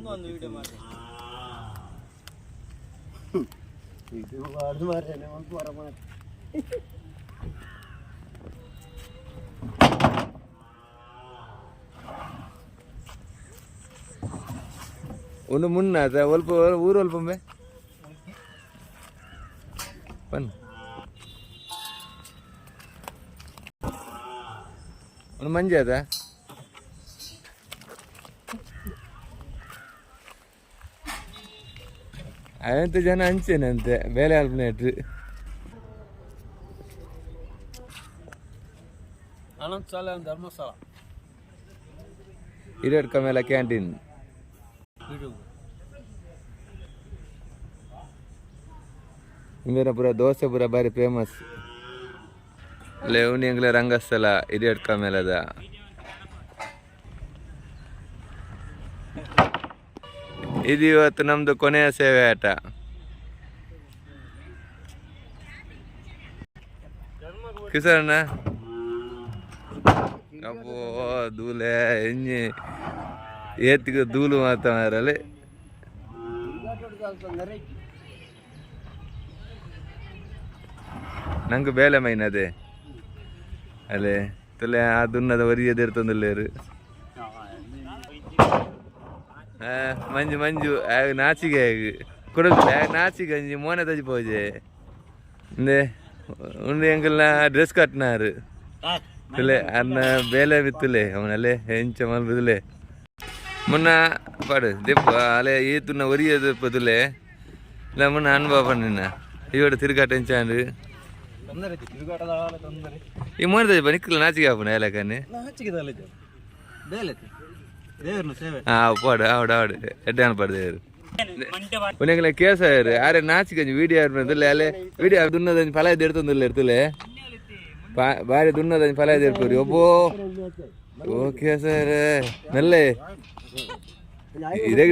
ಒಂದು ವಿಡಿಯೋ ಮಾಡಿ ಇದು ಅದು ಮಾರೇನೆ ಒಂದು ವಾರ ಮಾಡಿ ಒಂದು ಮುನ್ನ ಸ್ವಲ್ಪ ಊರು ಅಲ್ಪೊಮ್ಮೆ ಬನ್ ಒಂದು ಮಂಜೆ ಅದ ಅದಂತ ಜನ ಹಂಚೇನಂತೆ ಬೇಲೆ ಅಲ್ಪನೇಟ್ರಿ ಅನಂತ ಶಾಲೆ ಧರ್ಮಸ್ಥಳ ಹಿರಿಯಡ್ ಕಮೇಲ ಕ್ಯಾಂಟೀನ್ ಇಂದಿನ ಪುರ ದೋಸೆ ಪುರ ಬಾರಿ ಫೇಮಸ್ ಲೇವಣಿ ಎಂಗ್ಲ ರಂಗಸ್ಥಳ ಹಿರಿಯಡ್ ಕಮೇಲದ ಇದು ಇವತ್ತು ನಮ್ದು ಕೊನೆಯ ಸೇವೆ ಆಟ ಕಿಸಣ್ಣ ಅಪ್ಪೋ ಧೂಲೆ ಎಂಜಿ ಏತಿಗೆ ಧೂಳು ಮಾತಾಡಲಿ ನಂಗೆ ಬೇಲೆ ಮೈನ್ ಅದೇ ಅಲ್ಲೇ ತುಲೆ ಆ ದುನ್ನದ ಒರಿಯದಿರ್ತಂದಿಲ್ಲೇರು ಮಂಜು ಮಂಜು ನಾಚಿಗೆ ಕೊಡೋದು ನಾಚಿಗೆ ಅಂಜಿ ಮೋನೆ ತಜಿಪೋಜೆ ಇಂದೆ ಉಂಡು ಎಂಕಲ್ನ ಡ್ರೆಸ್ ಕಟ್ನಾರು ತುಲೆ ಅನ್ನ ಬೇಲೆ ಬಿತ್ತುಲೆ ಅವನಲ್ಲೇ ಹೆಂಚ ಮಲ್ಬುದುಲೆ ಮೊನ್ನ ಪಾಡು ದೆಪ್ಪ ಅಲೆ ಈತುನ ಒರಿಯದು ಪದುಲೆ ಇಲ್ಲ ಮೊನ್ನ ಅನುಭವ ನಿನ್ನ ಇವಡು ತಿರುಗಾಟ ಹೆಂಚಾಂಡು ಈ ಮೋನೆ ತಜಿ ಬನಿಕ್ಕಲ್ಲ ನಾಚಿಗೆ ಆಪುನ ಎಲ್ಲಕನ್ನೇ ಪಾಡು ಆವಡು ಆವಡು ಎಡ್ಡಾನ ಪಾಡು ದೇವರು ಉನೆಂಗಲ ಕೇಸ ಆರೆ ನಾಚಿಗೆ ವೀಡಿಯೋ ಅಲ್ಲೇ ವೀಡಿಯೋ ದುನ್ನದ ಫಲ ಎಡ್ತಂದಿಲ್ಲ ಇರ್ತಲೆ ಬಾರಿ ದುನ್ನದ ಫಲ ಇರ್ತೀರಿ ಒಬ್ಬೋ ಓಕೆ ಸರ್ ನಲ್ಲೇ ಇದೇ